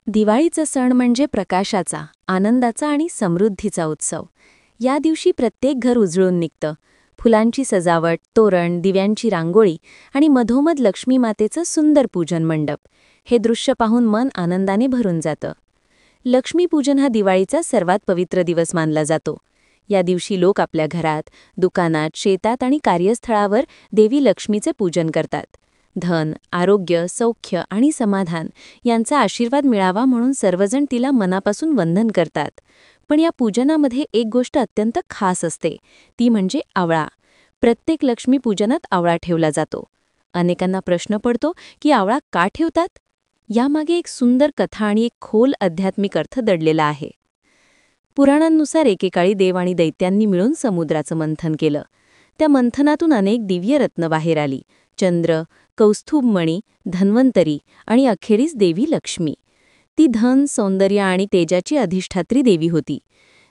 दिवाळीचा सण म्हणजे प्रकाशाचा, आनंदाचा आणि समृद्धीचा उत्सव. या दिवशी प्रत्येक घर उजळून निघतं. फुलांची सजावट, तोरण, दिव्यांची रांगोळी आणि मधोमध लक्ष्मी मातेचं सुंदर पूजन मंडप. हे दृश्य पाहून मन आनंदाने भरून जातं. लक्ष्मीपूजन हा दिवाळीचा सर्वात पवित्र दिवस मानला जातो. या दिवशी लोक आपल्या घरात, दुकानात, शेतात आणि कार्यस्थळावर देवी लक्ष्मीचे पूजन करतात. धन, आरोग्य, सौख्य आणि समाधान यांचा आशीर्वाद मिळावा म्हणून सर्वजण तिला मनापासून वंदन करतात. पण या पूजनामध्ये एक गोष्ट अत्यंत खास असते, ती म्हणजे आवळा. प्रत्येक लक्ष्मी पूजनात आवळा ठेवला जातो. अनेकांना प्रश्न पडतो की आवळा का ठेवतात? यामागे एक सुंदर कथा आणि एक खोल आध्यात्मिक अर्थ दडलेला आहे. पुराणांनुसार एकेकाळी देव आणि दैत्यांनी मिळून समुद्राचं मंथन केलं. त्या मंथनातून अनेक दिव्य रत्न बाहेर आली. चंद्र, कौस्तुभमणी, धन्वंतरी आणि अखेरीस देवी लक्ष्मी. ती धन, सौंदर्य आणि तेजाची अधिष्ठात्री देवी होती.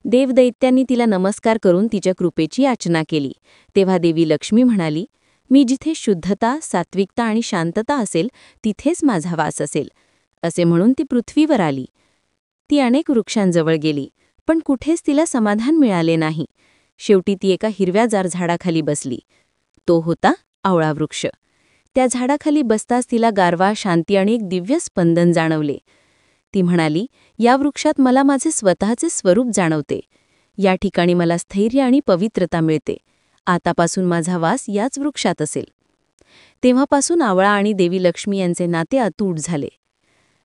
देवदैत्यांनी तिला नमस्कार करून तिच्या कृपेची याचना केली. तेव्हा देवी लक्ष्मी म्हणाली, मी जिथे शुद्धता, सात्विकता आणि शांतता असेल तिथेच माझा वास असेल. असे म्हणून ती पृथ्वीवर आली. ती अनेक वृक्षांजवळ गेली, पण कुठेच तिला समाधान मिळाले नाही. शेवटी ती एका हिरव्याजार झाडाखाली बसली. तो होता आवळा वृक्ष. त्या झाडाखाली बसताच तिला गारवा, शांती आणि एक दिव्य स्पंदन जाणवले. ती म्हणाली, या वृक्षात मला माझे स्वतःचे स्वरूप जाणवते. या ठिकाणी मला स्थैर्य आणि पवित्रता मिळते. आतापासून माझा वास याच वृक्षात असेल. तेव्हापासून आवळा आणि देवी लक्ष्मी यांचे नाते अतूट झाले.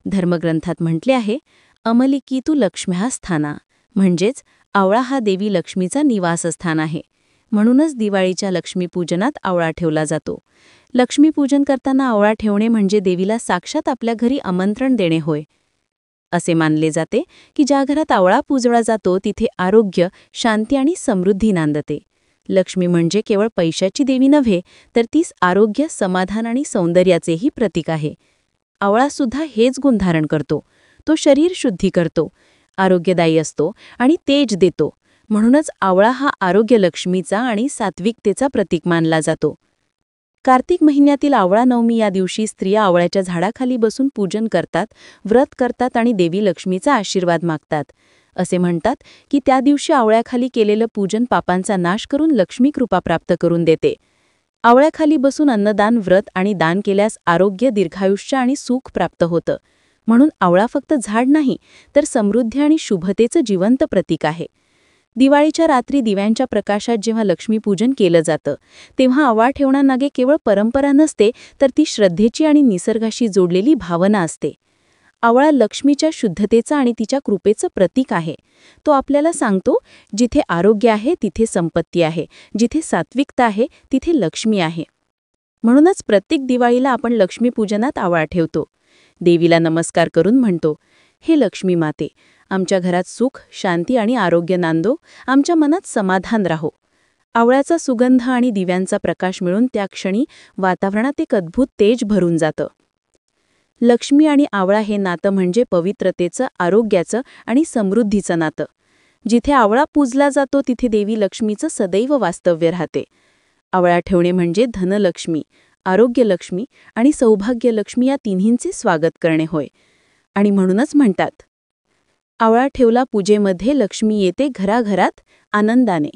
धर्मग्रंथात म्हटले आहे, अमलिकीतु लक्ष्म्या स्थाना, म्हणजेच आवळा हा देवी लक्ष्मीचा निवासस्थान आहे. म्हणूनच दिवाळीच्या लक्ष्मीपूजनात आवळा ठेवला जातो. लक्ष्मीपूजन करताना आवळा ठेवणे म्हणजे देवीला साक्षात आपल्या घरी आमंत्रण देणे होय. असे मानले जाते की ज्या घरात आवळा पूजला जातो तिथे आरोग्य, शांती आणि समृद्धी नांदते. लक्ष्मी म्हणजे केवळ पैशाची देवी नव्हे, तर तीच आरोग्य, समाधान आणि सौंदर्याचेही प्रतीक आहे. आवळासुद्धा हेच गुण धारण करतो. तो शरीर शुद्धी करतो, आरोग्यदायी असतो आणि तेज देतो. म्हणूनच आवळा हा आरोग्य लक्ष्मीचा आणि सात्विकतेचा प्रतीक मानला जातो. कार्तिक महिन्यातील आवळा नवमी या दिवशी स्त्रिया आवळ्याच्या झाडाखाली बसून पूजन करतात, व्रत करतात आणि देवी लक्ष्मीचा आशीर्वाद मागतात. असे म्हणतात की त्या दिवशी आवळ्याखाली केलेलं पूजन पापांचा नाश करून लक्ष्मी कृपा प्राप्त करून देते. आवळ्याखाली बसून अन्नदान, व्रत आणि दान केल्यास आरोग्य, दीर्घायुष्य आणि सुख प्राप्त होतं. म्हणून आवळा फक्त झाड नाही, तर समृद्धी आणि शुभतेचं जिवंत प्रतीक आहे. दिवाळीच्या रात्री दिव्यांच्या प्रकाशात जेव्हा लक्ष्मीपूजन केलं जातं, तेव्हा आवळा ठेवण्यामागे केवळ परंपरा नसते, तर ती श्रद्धेची आणि निसर्गाशी जोडलेली भावना असते. आवळा लक्ष्मीच्या शुद्धतेचं आणि तिच्या कृपेचं प्रतीक आहे. तो आपल्याला सांगतो, जिथे आरोग्य आहे तिथे संपत्ती आहे, जिथे सात्विकता आहे तिथे लक्ष्मी आहे. म्हणूनच प्रत्येक दिवाळीला आपण लक्ष्मीपूजनात आवळा ठेवतो. देवीला नमस्कार करून म्हणतो, हे लक्ष्मी माते, आमच्या घरात सुख, शांती आणि आरोग्य नांदो, आमच्या मनात समाधान राहो. आवळ्याचा सुगंध आणि दिव्यांचा प्रकाश मिळून त्या क्षणी वातावरणात एक अद्भुत तेज भरून जातं. लक्ष्मी आणि आवळा हे नातं म्हणजे पवित्रतेचं, आरोग्याचं आणि समृद्धीचं नातं. जिथे आवळा पूजला जातो तिथे देवी लक्ष्मीचं सदैव वास्तव्य राहते. आवळा ठेवणे म्हणजे धनलक्ष्मी, आरोग्यलक्ष्मी आणि सौभाग्यलक्ष्मी या तिन्हींचे स्वागत करणे होय. आणि म्हणूनच म्हणतात, आवळा ठेवला पूजेमध्ये लक्ष्मी येते घराघरात आनंदाने.